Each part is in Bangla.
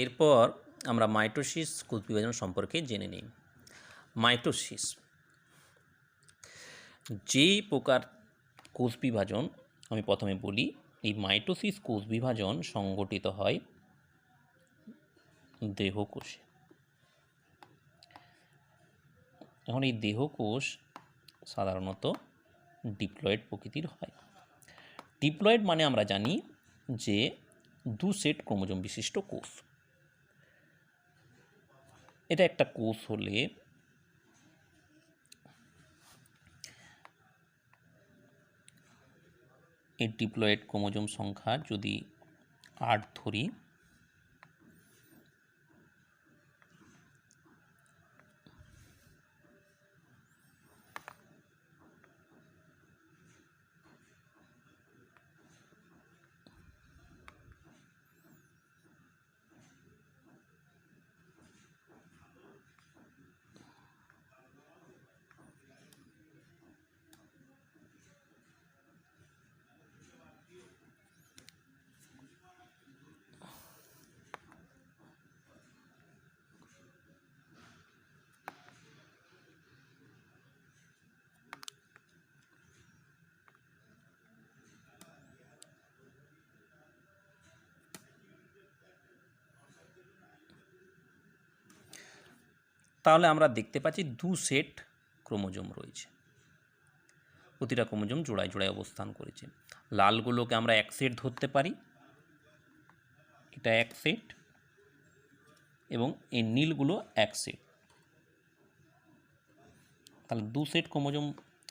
এরপর আমরা মাইটোসিস কোষ বিভাজন সম্পর্কে জেনে নিই। মাইটোসিস যে প্রকার কোষ বিভাজন আমি প্রথমে বলি। এই মাইটোসিস কোষ বিভাজন সংগঠিত হয় দেহকোষে। এখন এই দেহকোষ সাধারণত ডিপ্লয়েড প্রকৃতির হয়। ডিপ্লয়েড মানে আমরা জানি যে দু সেট ক্রোমোজোম বিশিষ্ট কোষ। এটা একটা কোষ হলে এই ডিপ্লয়েড ক্রোমোজোম সংখ্যা যদি 8 ধরি, তাহলে আমরা দেখতে পাচ্ছি দু সেট ক্রোমোজোম রয়েছে। প্রতিটা ক্রোমোজোম জোড়ায় জোড়ায় অবস্থান করেছে। লালগুলোকে আমরা এক সেট ধরতে পারি, এটা এক সেট, এবং এই নীলগুলো এক সেট। তাহলে দু সেট ক্রোমোজোম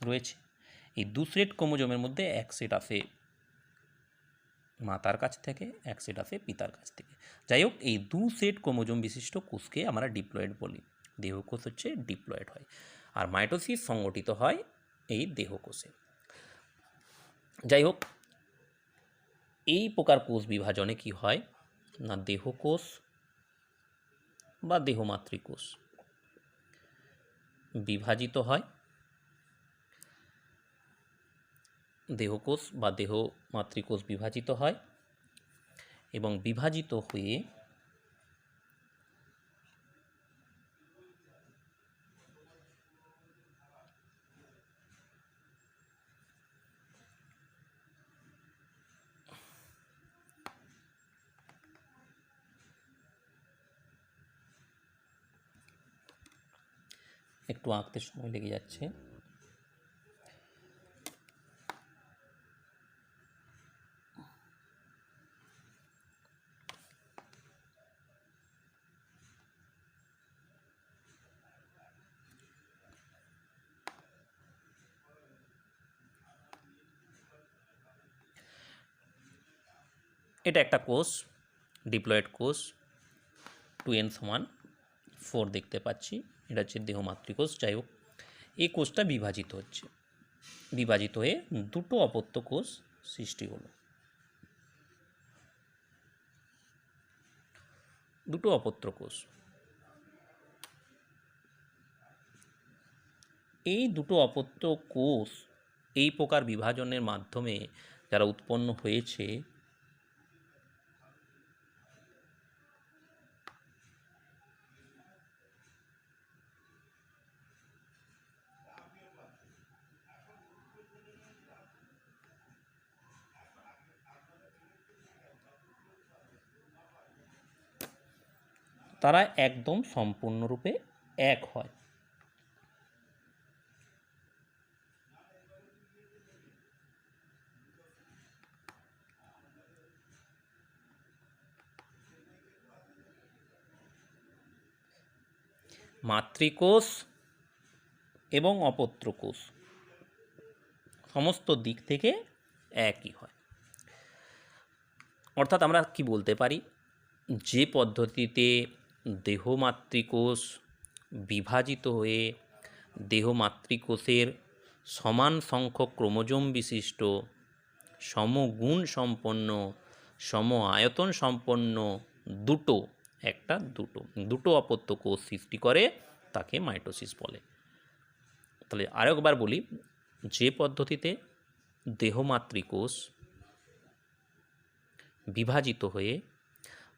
রয়েছে। এই দু সেট ক্রোমোজোমের মধ্যে এক সেট আসে মাতার কাছ থেকে, এক সেট আসে পিতার কাছ থেকে। যাই হোক, এই দু সেট ক্রোমোজোম বিশিষ্ট কোষকে আমরা ডিপ্লয়েড বলি। দেহকোষ হচ্ছে ডিপ্লয়েড হয়, আর মাইটোসিস সংগঠিত হয় এই দেহকোষে। যাই হোক, এই প্রকার কোষ বিভাজনে কি হয় না, দেহকোষ বা দেহমাতৃকোষ বিভাজিত হয়। দেহকোষ বা দেহমাতৃকোষ বিভাজিত হয় এবং বিভাজিত হয়ে একটু আঁকতে সময় লেগে যাচ্ছে। এটা একটা কোষ, ডিপ্লয়েড কোষ, 2n=4 দেখতে পাচ্ছি। এটা হচ্ছে দেহমাতৃকোষ। যাই হোক, এই কোষটা বিভাজিত হচ্ছে, বিভাজিত হয়ে দুটো অপত্য কোষ সৃষ্টি হলো। দুটো অপত্য কোষ, এই দুটো অপত্য কোষ এই প্রকার বিভাজনের মাধ্যমে যারা উৎপন্ন হয়েছে, তারা একদম সম্পূর্ণরূপে এক হয়। মাতৃকোষ এবং অপত্য কোষ সমস্ত দিক থেকে একই হয়। অর্থাৎ আমরা কি বলতে পারি, যে পদ্ধতিতে দেহমাতৃকোষ বিভাজিত হয়ে দেহমাতৃকোষের সমান সংখ্যক ক্রোমোজোম বিশিষ্ট, সমগুণ সম্পন্ন, সম আয়তন সম্পন্ন দুটো অপত্য কোষ সৃষ্টি করে, তাকে মাইটোসিস বলে। তাহলে আরেকবার বলি, যে পদ্ধতিতে দেহমাতৃকোষ বিভাজিত হয়ে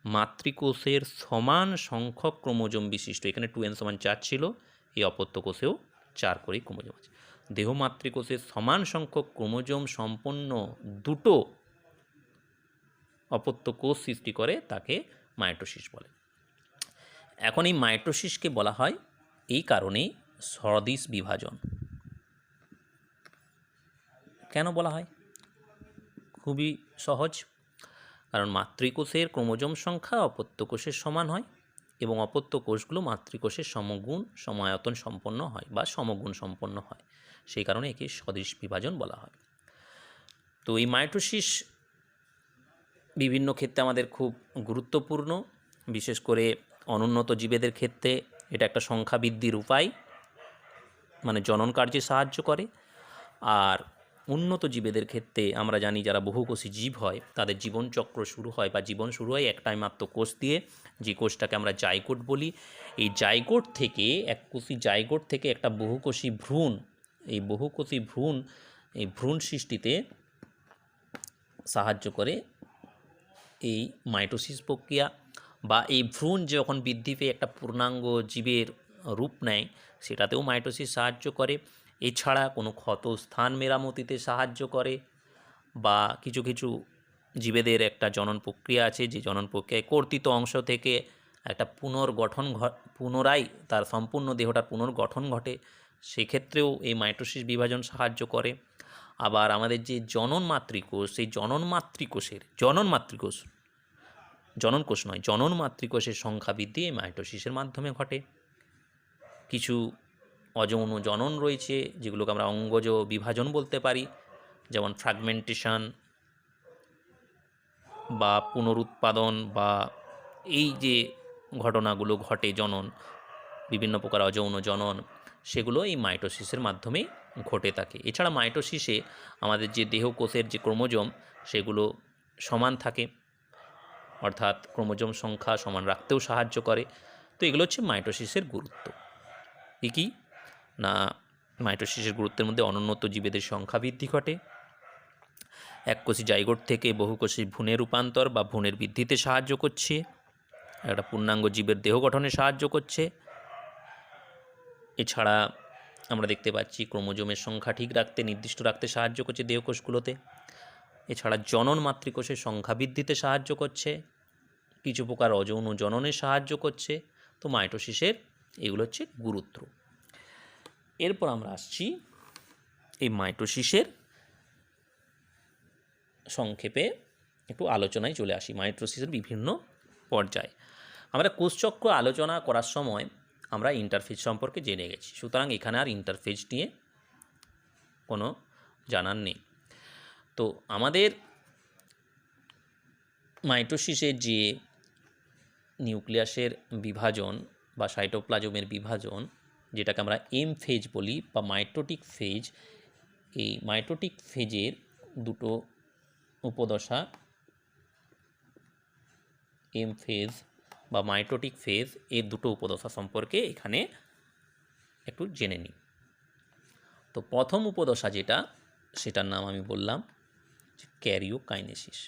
মাতৃকোষের সমান সংখ্যক ক্রোমোজোম বিশিষ্ট, এখানে 2n সমান 4 ছিল, এই অপত্য কোষেও 4 করেই ক্রোমোজোম আছে। দেহ মাতৃকোষের সমান সংখ্যক ক্রোমোজোম সম্পন্ন দুটো অপত্য কোষ সৃষ্টি করে তাকে মাইটোসিস বলে। এখন এই মাইটোসিসকে বলা হয় এই কারণেই সদৃশ বিভাজন। কেন বলা হয়? খুবই সহজ, কারণ মাতৃকোষের ক্রোমোজোম সংখ্যা অপত্য কোষের সমান হয় এবং অপত্য কোষগুলো মাতৃকোষের সমগুণ সমায়তন সম্পন্ন হয় বা সমগুণ সম্পন্ন হয়, সেই কারণে একে সদৃশ বিভাজন বলা হয়। তো এই মাইটোসিস বিভিন্ন ক্ষেত্রে আমাদের খুব গুরুত্বপূর্ণ, বিশেষ করে অনুন্নত জীবেদের ক্ষেত্রে এটা একটা সংখ্যা বৃদ্ধির উপায়, মানে জনন কার্যে সাহায্য করে। আর উন্নত জীবেদের ক্ষেত্রে আমরা জানি যারা বহুকোষী জীব হয় তাদের জীবনচক্র শুরু হয় বা জীবন শুরু হয় একটাই মাত্র কোষ দিয়ে, যে কোষটাকে আমরা জাইগোট বলি। এই জাইগোট থেকে এককোষী জাইগোট থেকে একটা বহুকোষী ভ্রূণ, এই বহুকোষী ভ্রূণ এই ভ্রূণ সৃষ্টিতে সাহায্য করে এই মাইটোসিস প্রক্রিয়া, বা এই ভ্রূণ যখন বৃদ্ধি পেয়ে একটা পূর্ণাঙ্গ জীবের রূপ নেয় সেটাতেও মাইটোসিস সাহায্য করে। এছাড়া কোনো ক্ষত স্থান মেরামতিতে সাহায্য করে, বা কিছু কিছু জীবেদের একটা জনন প্রক্রিয়া আছে যে জনন প্রক্রিয়ায় কর্তিত অংশ থেকে একটা পুনরায় তার সম্পূর্ণ দেহটার পুনর্গঠন ঘটে, সেক্ষেত্রেও এই মাইটোসিস বিভাজন সাহায্য করে। আবার আমাদের যে জনন মাতৃকোষ, সেই জনন মাতৃকোষের সংখ্যা বৃদ্ধি এই মাইটোসিসের মাধ্যমে ঘটে। কিছু অযৌন জনন রয়েছে যেগুলোকে আমরা অঙ্গজ বিভাজন বলতে পারি, যেমন ফ্র্যাগমেন্টেশন বা পুনরুৎপাদন, বা এই যে ঘটনাগুলো ঘটে জনন, বিভিন্ন প্রকার অযৌন জনন, সেগুলো এই মাইটোসিসের মাধ্যমেই ঘটে থাকে। এছাড়া মাইটোসিসে আমাদের যে দেহকোষের যে ক্রোমোজোম সেগুলো সমান থাকে, অর্থাৎ ক্রোমোজোম সংখ্যা সমান রাখতেও সাহায্য করে। তো এগুলো হচ্ছে মাইটোসিসের গুরুত্ব। কী না, মাইটোসিসের গুরুত্বের মধ্যে অনুন্নত জীবেদের সংখ্যা বৃদ্ধি ঘটে, এককোষী জাইগোট থেকে বহুকোষী ভ্রূণে রূপান্তর বা ভ্রূণের বৃদ্ধিতে সাহায্য করছে, একটা পূর্ণাঙ্গ জীবের দেহ গঠনে সাহায্য করছে। এছাড়া আমরা দেখতে পাচ্ছি ক্রোমোজোমের সংখ্যা ঠিক রাখতে, নির্দিষ্ট রাখতে সাহায্য করছে দেহকোষগুলোতে। এছাড়া জনন মাতৃকোষের সংখ্যা বৃদ্ধিতে সাহায্য করছে, কিছু প্রকার অযৌন জননে সাহায্য করছে। তো মাইটোসিসের এগুলো হচ্ছে গুরুত্ব। এরপর আমরা আসছি এই মাইটোসিসের সংক্ষেপে একটু আলোচনায় চলে আসি। মাইটোসিসের বিভিন্ন পর্যায় আমরা কোষচক্র আলোচনা করার সময় আমরা ইন্টারফেজ সম্পর্কে জেনে গেছি, সুতরাং এখানে আর ইন্টারফেজ নিয়ে কোনো জানার নেই। তো আমাদের মাইটোসিসের যে নিউক্লিয়াসের বিভাজন বা সাইটোপ্লাজমের বিভাজন, যেটাকে আমরা এম ফেজ বলি বা মাইটোটিক ফেজ, এই মাইটোটিক ফেজের দুটো উপদশা, এম ফেজ বা মাইটোটিক ফেজ, এর দুটো উপদশা সম্পর্কে এখানে একটু জেনে নিই। তো প্রথম উপদশা যেটা, সেটার নাম আমি বললাম ক্যারিওকাইনেসিস।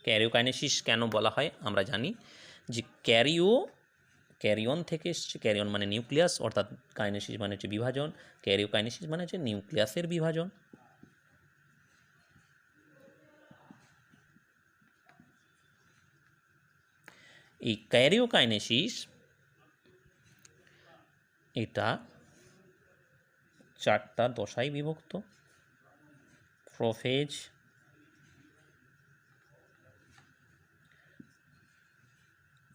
ক্যারিওকাইনেসিস কেন বলা হয় আমরা জানি যে ক্যারিয়ন থেকে এসছে, ক্যারিয়ন মানে নিউক্লিয়াস, অর্থাৎ কাইনেসিস মানে হচ্ছে বিভাজন, ক্যারিওকাইনেসিস মানে হচ্ছে নিউক্লিয়াসের বিভাজন। এই ক্যারিওকাইনেসিস এটা 4টা দশায় বিভক্ত: prophase,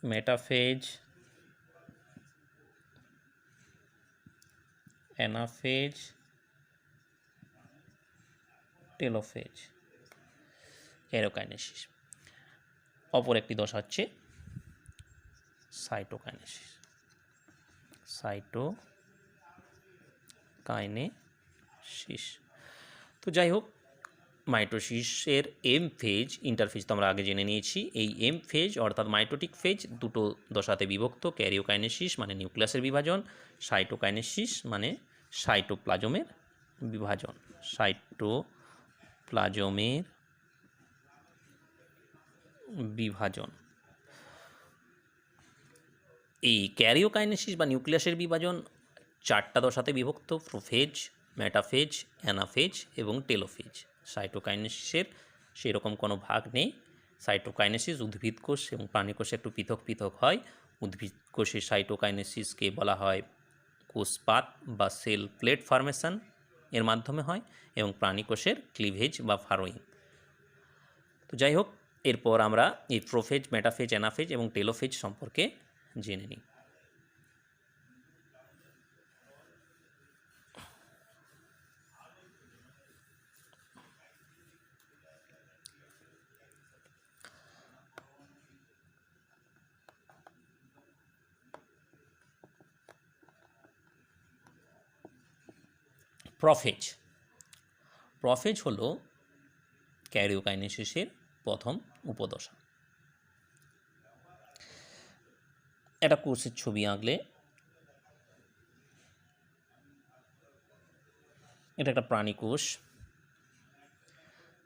metaphase, anaphase, telophase. Karyokinesis অপর একটি দশা হচ্ছে সাইটোকাইনেসিস। তো যাই হোক, মাইটোসিসের এম ফেজ, ইন্টারফেজ তো আমরা আগে জেনে নিয়েছি। এই এম ফেজ অর্থাৎ মাইটোটিক ফেজ দুটো দশাতে বিভক্ত: ক্যারিওকাইনেসিস মানে নিউক্লিয়াসের বিভাজন, সাইটোকাইনেসিস মানে সাইটোপ্লাজমের বিভাজন। প্লাজমের বিভাজন। এই ক্যারিওকাইনেসিস বা নিউক্লিয়াসের বিভাজন 4টা দশাতে বিভক্ত: প্রোফেজ, মেটাফেজ, অ্যানাফেজ এবং টেলোফেজ। সাইটোকাইনেসিসের সেরকম কোনো ভাগ নেই। সাইটোকাইনেসিস উদ্ভিদ কোষ এবং প্রাণী কোষে একটু পৃথক পৃথক হয়। উদ্ভিদ কোষে সাইটোকাইনেসিসকে বলা হয় কোষপাত বা সেল প্লেট ফর্মেশন এর মাধ্যমে হয়, এবং প্রাণী কোষের ক্লিভেজ বা ফারোয়িং। তো যাই হোক, এরপর আমরা এই প্রোফেজ, মেটাফেজ, অ্যানাফেজ এবং টেলোফেজ সম্পর্কে জেনে নিই। প্রোফেজ। প্রোফেজ হলো ক্যারিওকাইনেসিসের প্রথম উপদশা। একটা কোষের ছবি আঁকলে এটা একটা প্রাণী কোষ,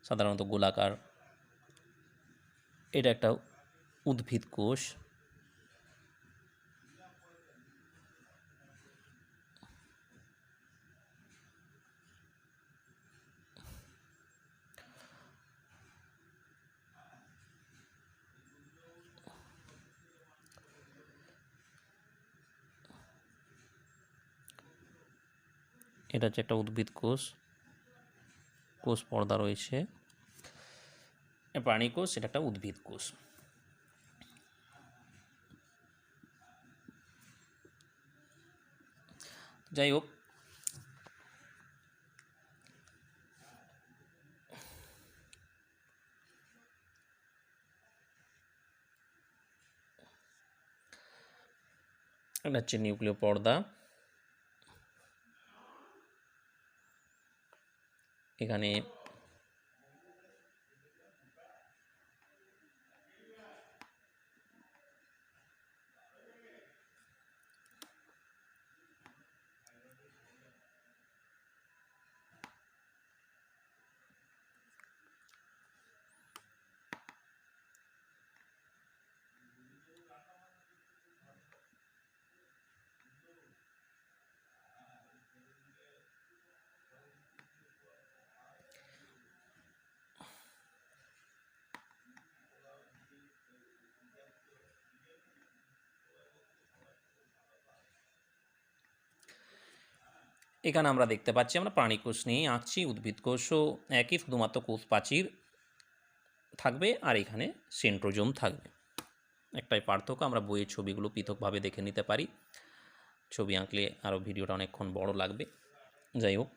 সাধারণত গোলাকার। এটা একটা উদ্ভিদ কোষ। এটা হচ্ছে একটা উদ্ভিদ কোষ, কোষ পর্দা রয়েছে। প্রাণী কোষ, এটা একটা উদ্ভিদ কোষ। যাই হোক, এটা হচ্ছে নিউক্লিয় পর্দা। এখানে এখানে আমরা দেখতে পাচ্ছি, আমরা প্রাণী কোষ নিয়েই আঁকছি। উদ্ভিদ কোষও একই, শুধুমাত্র কোষ প্রাচীর থাকবে আর এখানে সেন্ট্রোজোম থাকবে। একটাই পার্থক্য, আমরা বইয়ের ছবিগুলো পৃথকভাবে দেখে নিতে পারি। ছবি আঁকলে আরও ভিডিওটা অনেকক্ষণ বড় লাগবে। যাই হোক,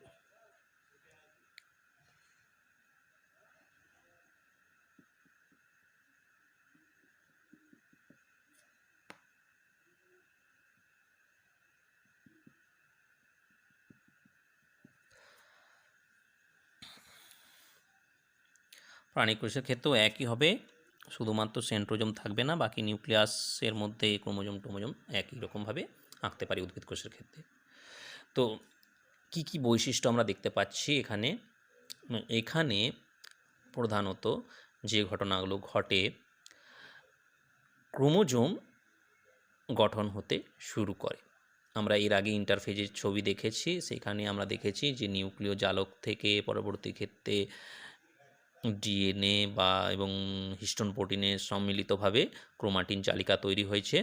প্রাণী কোষের ক্ষেত্রেও একই হবে, শুধুমাত্র সেন্ট্রোজোম থাকবে না, বাকি নিউক্লিয়াসের মধ্যে ক্রোমোজোম টোমোজোম একই রকমভাবে আঁকতে পারি উদ্ভিদ কোষের ক্ষেত্রে। তো কি কি বৈশিষ্ট্য আমরা দেখতে পাচ্ছি এখানে? এখানে প্রধানত যে ঘটনাগুলো ঘটে, ক্রোমোজোম গঠন হতে শুরু করে। আমরা এর আগে ইন্টারফেজের ছবি দেখেছি, সেখানে আমরা দেখেছি যে নিউক্লিয় জালক থেকে পরবর্তী ক্ষেত্রে ডিএনএ বা এবং হিস্টোন প্রোটিনের সম্মিলিতভাবে ক্রোমাটিন জালিকা তৈরি হয়েছে।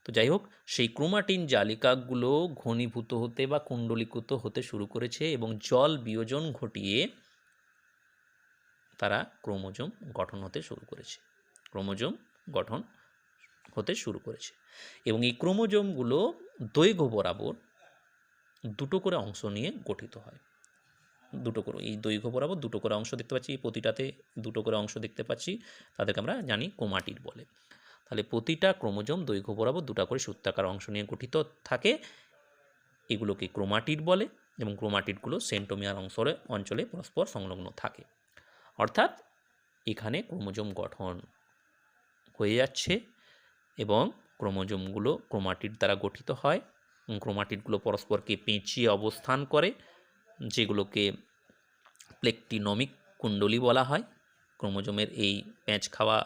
তো যাই হোক, সেই ক্রোমাটিন জালিকাগুলো ঘনীভূত হতে বা কুণ্ডলীকৃত হতে শুরু করেছে এবং জল বিয়োজন ঘটিয়ে তারা ক্রোমোজোম গঠন হতে শুরু করেছে। ক্রোমোজোম গঠন হতে শুরু করেছে এবং এই ক্রোমোজোমগুলো দৈর্ঘ্য বরাবর দুটো করে অংশ নিয়ে গঠিত হয়। দুটো করে, এই দৈর্ঘ্য বরাবর দুটো করে অংশ দেখতে পাচ্ছি, প্রতিটাতে দুটো করে অংশ দেখতে পাচ্ছি, তাদেরকে আমরা জানি ক্রোমাটিড বলে। তাহলে প্রতিটা ক্রোমোজোম দৈর্ঘ্য বরাবর দুটা করে সূত্রাকার অংশ নিয়ে গঠিত থাকে, এগুলোকে ক্রোমাটিড বলে এবং ক্রোমাটিডগুলো সেন্ট্রোমিয়ার অঞ্চলে পরস্পর সংলগ্ন থাকে। অর্থাৎ এখানে ক্রোমোজোম গঠন হয়ে যাচ্ছে এবং ক্রোমোজোমগুলো ক্রোমাটিড দ্বারা গঠিত হয়। ক্রোমাটিডগুলো পরস্পরকে পেঁচিয়ে অবস্থান করে, যেগুলোকে প্লেকটিনমিক কুণ্ডলী বলা হয়। ক্রোমোজোমের এই প্যাঁচ খাওয়া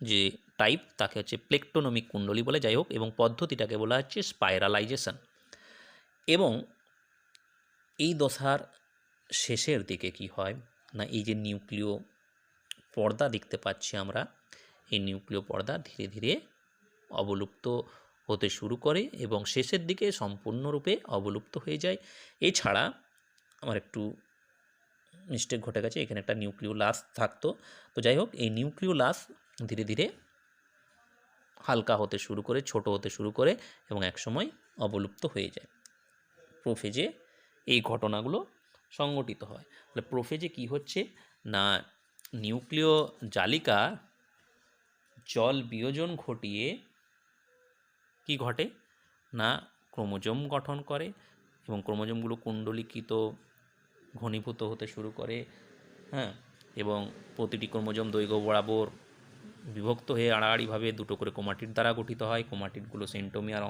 যে টাইপ তাকে হচ্ছে প্লেকটোনমিক কুণ্ডলী বলে, যাই হোক, এবং পদ্ধতিটাকে বলা হচ্ছে স্পাইরালাইজেশন। এবং এই দশার শেষের দিকে কি হয় না, এই যে নিউক্লিয় পর্দা দেখতে পাচ্ছি আমরা, এই নিউক্লিয় পর্দা ধীরে ধীরে অবলুপ্ত হতে শুরু করে এবং শেষের দিকে সম্পূর্ণরূপে অবলুপ্ত হয়ে যায়। এছাড়া আমার একটু মিস্টেক ঘটে গেছে, এখানে একটা নিউক্লিওলাস থাকতো। তো যাই হোক, এই নিউক্লিওলাস ধীরে ধীরে হালকা হতে শুরু করে, ছোট হতে শুরু করে এবং একসময় অবলুপ্ত হয়ে যায়। প্রোফেজে এই ঘটনাগুলো সংঘটিত হয়। তাহলে প্রোফেজে কি হচ্ছে না, নিউক্লিয় জালিকা জল বিয়োজন ঘটিয়ে কি ঘটে না, ক্রোমোজোম গঠন করে এবং ক্রোমোজোমগুলো কুণ্ডলীকৃত ঘনীভূত হতে শুরু করে। হ্যাঁ, এবং প্রতিটি ক্রোমোজোম দৈর্ঘ্য বরাবর বিভক্ত হয়ে আড়াআড়িভাবে দুটো করে ক্রোমাটিড দ্বারা গঠিত হয়। ক্রোমাটিডগুলো সেন্ট্রোমিয়ার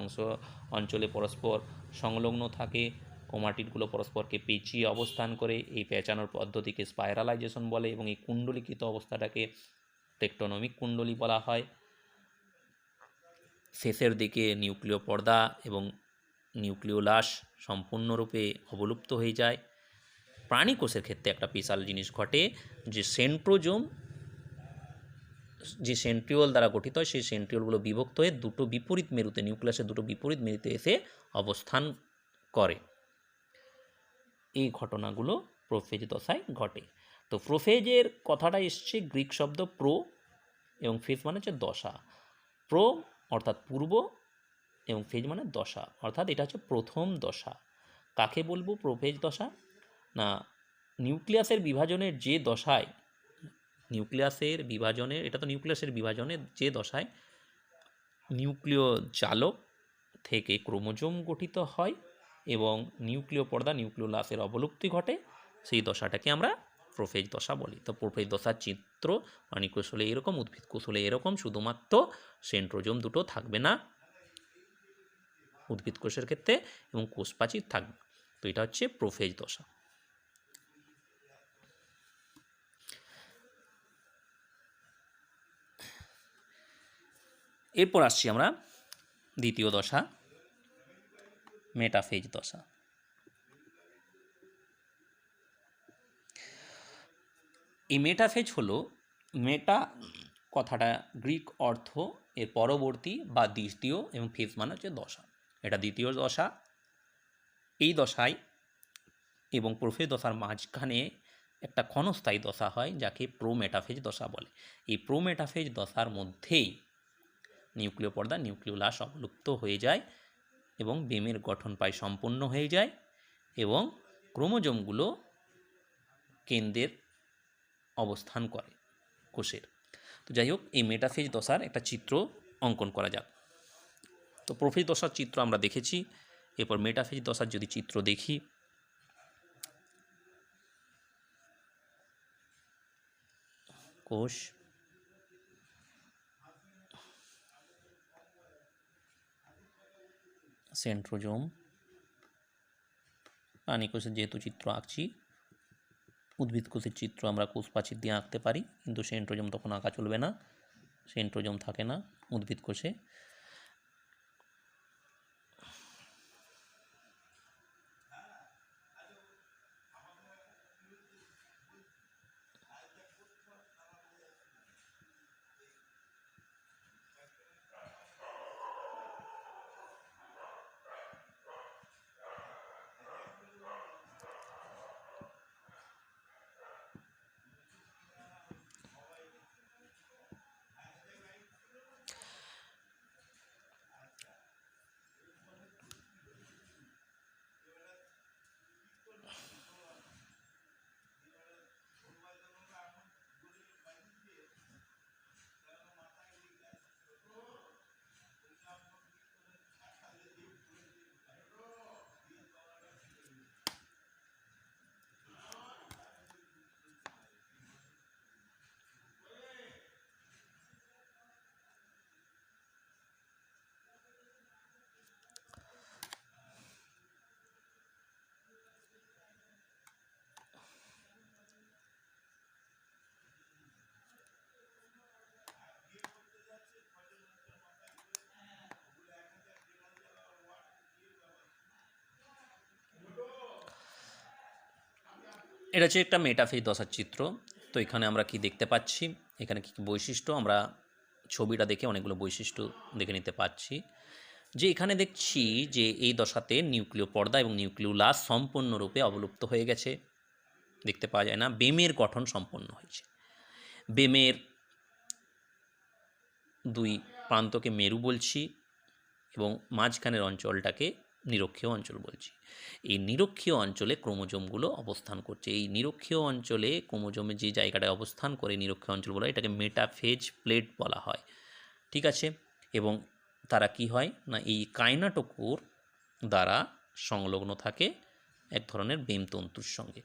অঞ্চলে পরস্পর সংলগ্ন থাকে। ক্রোমাটিডগুলো পরস্পরকে পেঁচিয়ে অবস্থান করে। এই পেঁচানোর পদ্ধতিকে স্পাইরালাইজেশন বলে এবং এই কুণ্ডলীকৃত অবস্থাটাকে টেকটোনমিক কুণ্ডলী বলা হয়। শেষের দিকে নিউক্লিয় পর্দা এবং নিউক্লিওলাস সম্পূর্ণরূপে অবলুপ্ত হয়ে যায়। প্রাণী কোষের ক্ষেত্রে একটা বিশাল জিনিস ঘটে, যে সেন্ট্রোজোম যে সেন্ট্রিওল দ্বারা গঠিত হয়, সেই সেন্ট্রিওলগুলো বিভক্ত হয়ে দুটো বিপরীত মেরুতে, নিউক্লিয়াসের দুটো বিপরীত মেরুতে এসে অবস্থান করে। এই ঘটনাগুলো প্রোফেজ দশায় ঘটে। তো প্রোফেজের কথাটা এসছে গ্রিক শব্দ প্রো, এবং ফেজ মানে হচ্ছে দশা। প্রো অর্থাৎ পূর্ব এবং ফেজ মানে দশা, অর্থাৎ এটা হচ্ছে প্রথম দশা। কাকে বলবো প্রোফেজ দশা না, নিউক্লিয়াসের বিভাজনের যে দশায়, এটা তো নিউক্লিয়াসের বিভাজনের যে দশায় নিউক্লিয় জালক থেকে ক্রোমোজোম গঠিত হয় এবং নিউক্লিয় পর্দা নিউক্লিওলাসের অবলুপ্তি ঘটে, সেই দশাটাকে আমরা প্রোফেজ দশা বলি। তো প্রোফেজ দশার চিত্র প্রাণী কোষ হলে এরকম, উদ্ভিদ কোষ হলে এরকম, শুধুমাত্র সেন্ট্রোজোম দুটো থাকবে না উদ্ভিদ কোষের ক্ষেত্রে এবং কোষ প্রাচীর থাকবে। তো এটা হচ্ছে প্রোফেজ দশা। এরপর আসছি আমরা দ্বিতীয় দশা, মেটাফেজ দশা। এই মেটাফেজ হলো, মেটা কথাটা গ্রিক অর্থ এর পরবর্তী বা দ্বিতীয়, এবং ফেজ মানে হচ্ছে দশা। এটা দ্বিতীয় দশা। এই দশায় এবং প্রোফেজ দশার মাঝখানে একটা ক্ষণস্থায়ী দশা হয়, যাকে প্রোমেটাফেজ দশা বলে। এই প্রোমেটাফেজ দশার মধ্যেই নিউক্লিয় পর্দা নিউক্লিওলাস অবলুপ্ত হয়ে যায় এবং বেমের গঠন প্রায় সম্পূর্ণ হয়ে যায় এবং ক্রোমোজোমগুলো কেন্দ্রের অবস্থান করে কোষের। তো যাই হোক, এই মেটাফেজ দশার একটা চিত্র অঙ্কন করা যাক। তো প্রোফেজ দশার চিত্র আমরা দেখেছি, এরপর মেটাফেজ দশার যদি চিত্র দেখি, কোষ, সেন্ট্রোজোম, প্রাণী কোষের যেহেতু চিত্র আঁকছি, উদ্ভিদ কোষের চিত্র আমরা কোষ প্রাচীর দিয়ে আঁকতে পারি, কিন্তু সেন্ট্রোজোম তখন আঁকা চলবে না, সেন্ট্রোজোম থাকে না উদ্ভিদ কোষে। এটা হচ্ছে একটা মেটাফেজ দশার চিত্র। তো এখানে আমরা কি দেখতে পাচ্ছি, এখানে কী কী বৈশিষ্ট্য, আমরা ছবিটা দেখে অনেকগুলো বৈশিষ্ট্য দেখে নিতে পারছি। যে এখানে দেখছি যে এই দশাতে নিউক্লিয় পর্দা এবং নিউক্লিওলাস সম্পূর্ণরূপে অবলুপ্ত হয়ে গেছে, দেখতে পাওয়া যায় না। বেমের গঠন সম্পন্ন হয়েছে। বেমের দুই প্রান্তকে মেরু বলছি এবং মাঝখানের অঞ্চলটাকে নিরক্ষীয় অঞ্চল বলছি। এই নিরক্ষীয় অঞ্চলে ক্রোমোজোমগুলো অবস্থান করছে। এই নিরক্ষীয় অঞ্চলে ক্রোমোজোমে যে জায়গাটায় অবস্থান করে নিরক্ষীয় অঞ্চল বলা হয়, এটাকে মেটাফেজ প্লেট বলা হয়। ঠিক আছে। এবং তারা কি হয় না, এই কাইনাটোকোর দ্বারা সংলগ্ন থাকে এক ধরনের বেমতন্তুর সঙ্গে।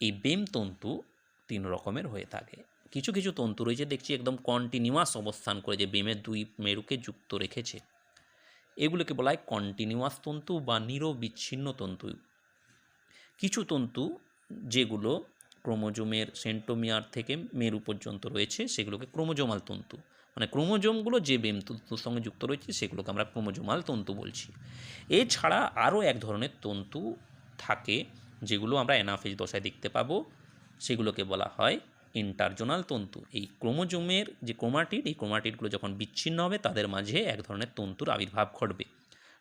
এই বেমতন্তু তিন রকমের হয়ে থাকে। কিছু কিছু তন্তু রয়েছে দেখছি একদম কন্টিনিউয়াস অবস্থান করে, যে বেমের দুই মেরুকে যুক্ত রেখেছে, এগুলোকে বলা হয় কন্টিনিউয়াস তন্তু বা নিরবিচ্ছিন্ন তন্তু। কিছু তন্তু যেগুলো ক্রোমোজোমের সেন্টোমিয়ার থেকে মেরু পর্যন্ত রয়েছে, সেগুলোকে ক্রোমোজোমাল তন্তু, মানে ক্রোমোজোমগুলো যে বেমতন্তুর সঙ্গে যুক্ত রয়েছে সেগুলোকে আমরা ক্রোমোজোমাল তন্তু বলছি। এছাড়া আরও এক ধরনের তন্তু থাকে যেগুলো আমরা অ্যানাফেজ দশায় দেখতে পাবো, সেগুলোকে বলা হয় ইন্টারজোনাল তন্তু। এই ক্রোমোজোমের যে ক্রোমাটিড, এই ক্রোমাটিডগুলো যখন বিচ্ছিন্ন হবে তাদের মাঝে এক ধরনের তন্তুর আবির্ভাব ঘটবে,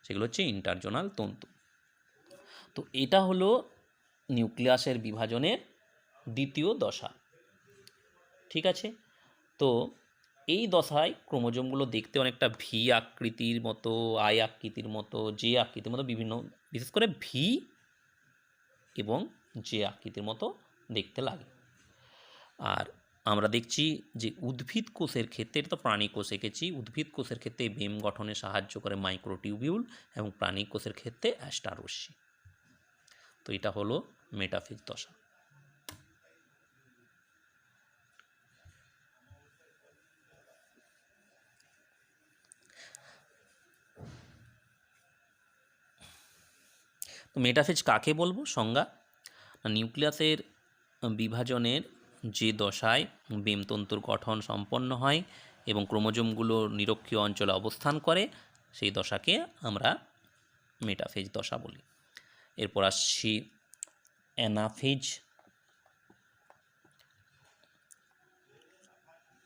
সেগুলো হচ্ছে ইন্টারজোনাল তন্তু। তো এটা হলো নিউক্লিয়াসের বিভাজনের দ্বিতীয় দশা। ঠিক আছে। তো এই দশায় ক্রোমোজোমগুলো দেখতে অনেকটা ভি আকৃতির মতো, আই আকৃতির মতো, জে আকৃতির মতো, বিভিন্ন, বিশেষ করে ভি এবং জে আকৃতির মতো দেখতে লাগে। আর আমরা দেখছি যে উদ্ভিদ কোষের ক্ষেত্রে, এটা তো প্রাণী কোষ এঁকেছি, উদ্ভিদ কোষের ক্ষেত্রে বেম গঠনে সাহায্য করে মাইক্রোটিউবিউল এবং প্রাণী কোষের ক্ষেত্রে অ্যাস্টাররশ্মি। তো এটা হলো মেটাফেজ দশা। তো মেটাফেজ কাকে বলবো? সংজ্ঞা: নিউক্লিয়াসের বিভাজনের যে দশায় বেমতন্তুর গঠন সম্পন্ন হয় এবং ক্রোমোজোমগুলো নিরক্ষীয় অঞ্চলে অবস্থান করে, সেই দশাকে আমরা মেটাফেজ দশা বলি। এরপর আসছি অ্যানাফেজ।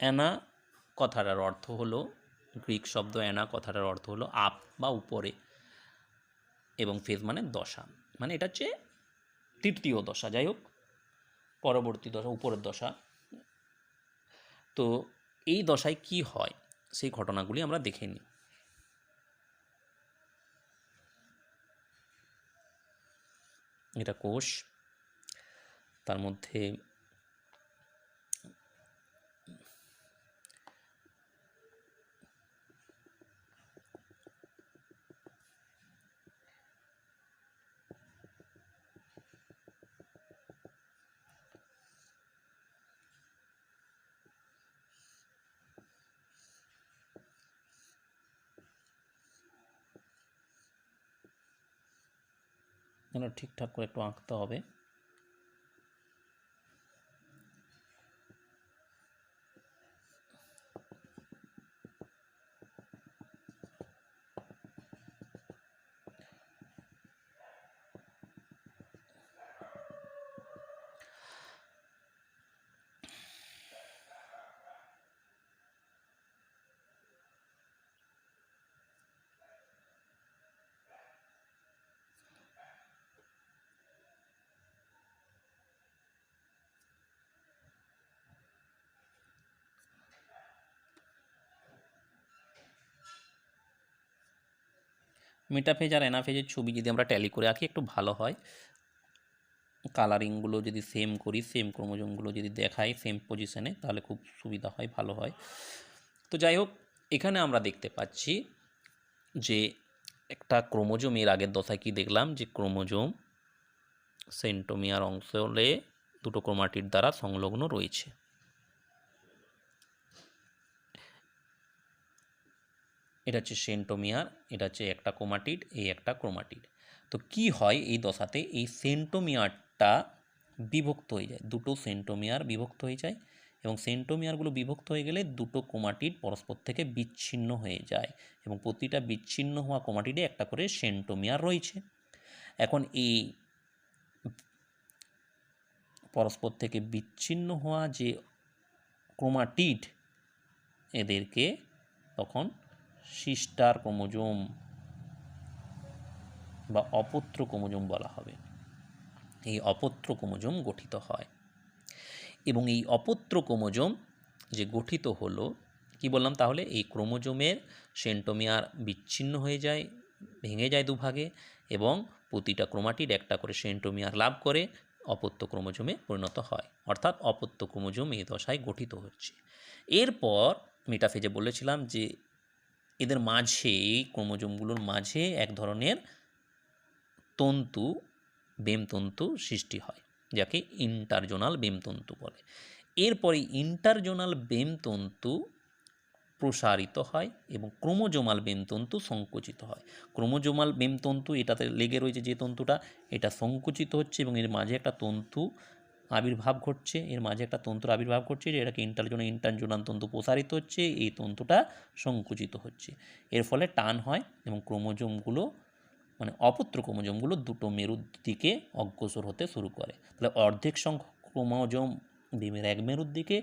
অ্যানা কথাটার অর্থ হলো, গ্রিক শব্দ অ্যানা কথাটার অর্থ হলো আপ বা উপরে, এবং ফেজ মানে দশা, মানে এটা হচ্ছে তৃতীয় দশা। যাই হোক, পরবর্তী দশা উপরের দশা। তো এই দশায় কি হয় সেই ঘটনাগুলি আমরা দেখে নিই। এটা কোষ, তার মধ্যে ঠিকঠাক করে একটু আঁকতে হবে। মেটাফেজ আর অ্যানাফেজের ছবি যদি আমরা ট্যালি করে আঁকি একটু ভালো হয়। কালারিংগুলো যদি সেম করি, সেম ক্রোমোজোমগুলো যদি দেখাই সেম পজিশনে, তাহলে খুব সুবিধা হয়, ভালো হয়। তো যাই হোক, এখানে আমরা দেখতে পাচ্ছি যে একটা ক্রোমোজোম, এর আগের দশায় কি দেখলাম, যে ক্রোমোজোম সেন্টোমিয়ার অঞ্চলে দুটো ক্রোমাটিড দ্বারা সংলগ্ন রয়েছে। এটা হচ্ছে সেন্টোমিয়ার, এটা হচ্ছে একটা ক্রোমাটিড, এই একটা ক্রোমাটিড। তো কি হয় এই দশাতে, এই সেন্টোমিয়ারটা বিভক্ত হয়ে যায়, দুটো সেন্টোমিয়ার বিভক্ত হয়ে যায়, এবং সেন্টোমিয়ারগুলো বিভক্ত হয়ে গেলে দুটো ক্রোমাটিড পরস্পর থেকে বিচ্ছিন্ন হয়ে যায়, এবং প্রতিটা বিচ্ছিন্ন হওয়া ক্রোমাটিডে একটা করে সেন্টোমিয়ার রয়েছে। এখন এই পরস্পর থেকে বিচ্ছিন্ন হওয়া যে ক্রোমাটিড, এদেরকে তখন সিস্টার ক্রোমোজোম বা অপত্য ক্রোমোজোম বলা হবে। এই অপত্য ক্রোমোজোম গঠিত হয় এবং এই অপত্য ক্রোমোজোম যে গঠিত হলো, কি বললাম তাহলে, এই ক্রোমোজোমের সেন্ট্রোমিয়ার বিচ্ছিন্ন হয়ে যায়, ভেঙে যায় দুভাগে, এবং প্রতিটা ক্রোমাটিড একটা করে সেন্ট্রোমিয়ার লাভ করে অপত্য ক্রোমোজোমে পরিণত হয়, অর্থাৎ অপত্য ক্রোমোজোম এই দশায় গঠিত হচ্ছে। এরপর মেটাফেজে বলেছিলাম যে এদের মাঝে, এই ক্রোমোজোমগুলোর মাঝে এক ধরনের তন্তু, বেমতন্তু সৃষ্টি হয়, যাকে ইন্টারজোনাল বেমতন্তু বলে। এরপরে ইন্টারজোনাল বেমতন্তু প্রসারিত হয় এবং ক্রোমোজোমাল বেমতন্তু সংকুচিত হয়। ক্রোমোজোমাল বেমতন্তু, এটাতে লেগে রয়েছে যে তন্তুটা, এটা সংকুচিত হচ্ছে এবং এর মাঝে একটা তন্তু আবির্ভাব ঘটছে, এটাকে ইন্টারজোনাল তন্তু প্রসারিত হচ্ছে, এই তন্তুটা সংকুচিত হচ্ছে। এর ফলে টান হয় এবং ক্রোমোজোমগুলো, মানে অপত্য ক্রোমোজোমগুলো দুটো মেরুর দিকে অগ্রসর হতে শুরু করে। তাহলে অর্ধেক সংখ্যক ক্রোমোজোম বেমের এক মেরুর দিকে,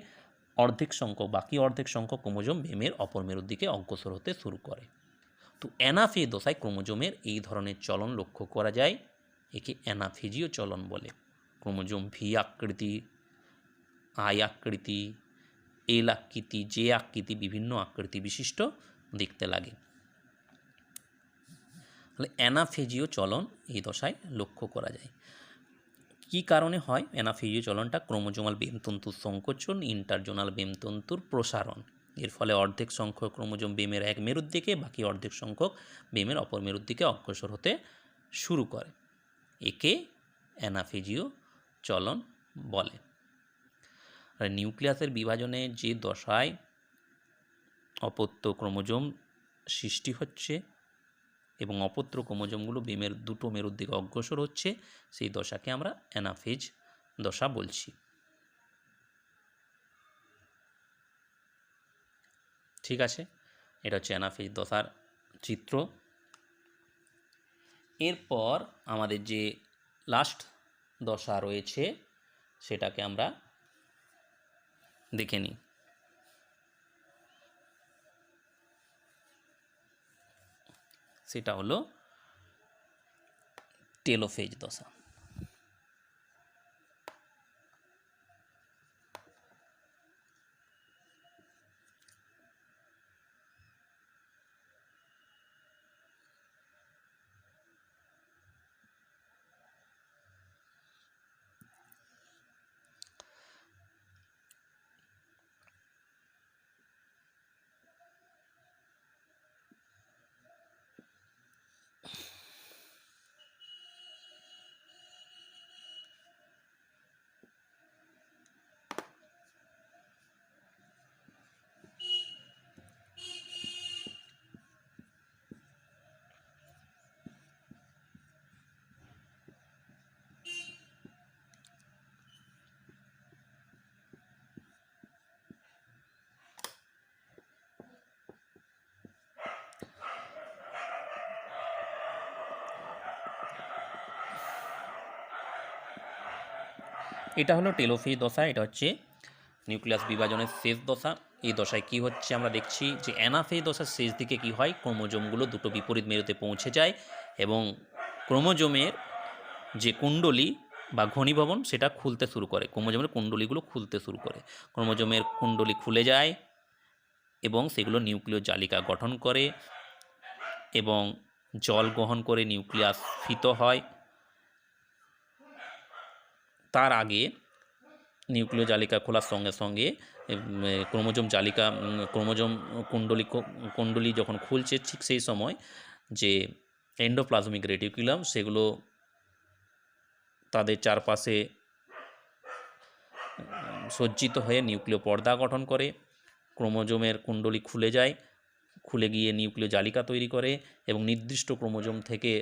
বাকি অর্ধেক সংখ্যক ক্রোমোজোম বেমের অপর মেরুর দিকে অগ্রসর হতে শুরু করে। তো অ্যানাফেজ দশায় ক্রোমোজোমের এই ধরনের চলন লক্ষ্য করা যায়, একে অ্যানাফেজীয় চলন বলে। ক্রোমোজোম ভি আকৃতি, আই আকৃতি, এল আকৃতি, জে আকৃতি, বিভিন্ন আকৃতি বিশিষ্ট দেখতে লাগে। তাহলে অ্যানাফেজীয় চলন এই দশায় লক্ষ্য করা যায়। কি কারণে হয় অ্যানাফেজীয় চলনটা? ক্রোমোজোমাল বেমতন্তুর সংকোচন, ইন্টারজোনাল বেমতন্তুর প্রসারণ। এর ফলে অর্ধেক সংখ্যক ক্রোমোজোম বেমের এক মেরুর দিকে, বাকি অর্ধেক সংখ্যক বেমের অপর মেরুর দিকে অগ্রসর হতে শুরু করে। একে অ্যানাফেজীয় চলন বলে। আর নিউক্লিয়াসের বিভাজনে যে দশায় অপত্য ক্রোমোজোম সৃষ্টি হচ্ছে এবং অপত্য ক্রোমোজোমগুলো বেমের দুটো মেরুর দিকে অগ্রসর হচ্ছে, সেই দশাকে আমরা অ্যানাফেজ দশা বলছি। ঠিক আছে, এটা হচ্ছে অ্যানাফেজ দশার চিত্র। এরপর আমাদের যে লাস্ট দশা রয়েছে সেটাকে আমরা দেখে নিই। সেটা হলো টেলোফেজ দশা। এটা হলো টেলোফেজ দশা। এটা হচ্ছে নিউক্লিয়াস বিভাজনের শেষ দশা। এই দশায় কি হচ্ছে আমরা দেখছি যে অ্যানাফেজ দশার শেষ দিকে কি হয়, ক্রোমোজোমগুলো দুটো বিপরীত মেরুতে পৌঁছে যায় এবং ক্রোমোজোমের যে কুণ্ডলী বা ঘনীভবন সেটা খুলতে শুরু করে, ক্রোমোজোমের কুণ্ডলীগুলো খুলতে শুরু করে। ক্রোমোজোমের কুণ্ডলী খুলে যায় এবং সেগুলো নিউক্লিয় জালিকা গঠন করে এবং জল গ্রহণ করে নিউক্লিয়াস ফিত হয়। তার আগে নিউক্লিয় জালিকা খোলার সঙ্গে সঙ্গে ক্রোমোজোম কুণ্ডলী যখন খুলছে, ঠিক সেই সময় যে এন্ডোপ্লাজমিক রেটিকুলাম সেগুলো তাদের চারপাশে সজ্জিত হয়ে নিউক্লিয় পর্দা গঠন করে। ক্রোমোজোমের কুণ্ডলী খুলে যায়, খুলে গিয়ে নিউক্লিয় জালিকা তৈরি করে এবং নির্দিষ্ট ক্রোমোজোম থেকে,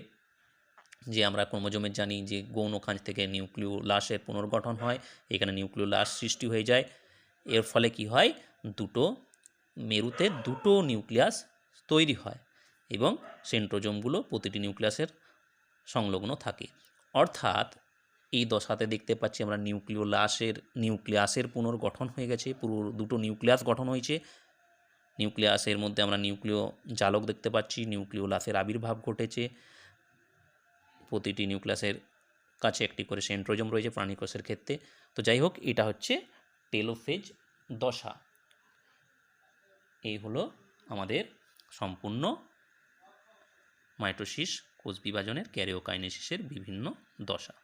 যে আমরা ক্রোমোজোমের জানি যে গৌণখাঁজ থেকে নিউক্লিওলাসের পুনর্গঠন হয়, এখানে নিউক্লিওলাস সৃষ্টি হয়ে যায়। এর ফলে কি হয়, দুটো মেরুতে দুটো নিউক্লিয়াস তৈরি হয় এবং সেন্ট্রোজোমগুলো প্রতিটি নিউক্লিয়াসের সংলগ্ন থাকে। অর্থাৎ এই দশাতে দেখতে পাচ্ছি আমরা নিউক্লিয়াসের পুনর্গঠন হয়ে গেছে, পুরো দুটো নিউক্লিয়াস গঠন হয়েছে। নিউক্লিয়াসের মধ্যে আমরা নিউক্লিয় জালক দেখতে পাচ্ছি, নিউক্লিওলাসের আবির্ভাব ঘটেছে। প্রতিটি নিউক্লিয়াসের কাছে একটি করে সেন্ট্রোজোম রয়েছে প্রাণী কোষের ক্ষেত্রে। তো যাই হোক, এটা হচ্ছে টেলোফেজ দশা। এই হলো আমাদের সম্পূর্ণ মাইটোসিস কোষ বিভাজনের ক্যারিওকাইনেসিসের বিভিন্ন দশা।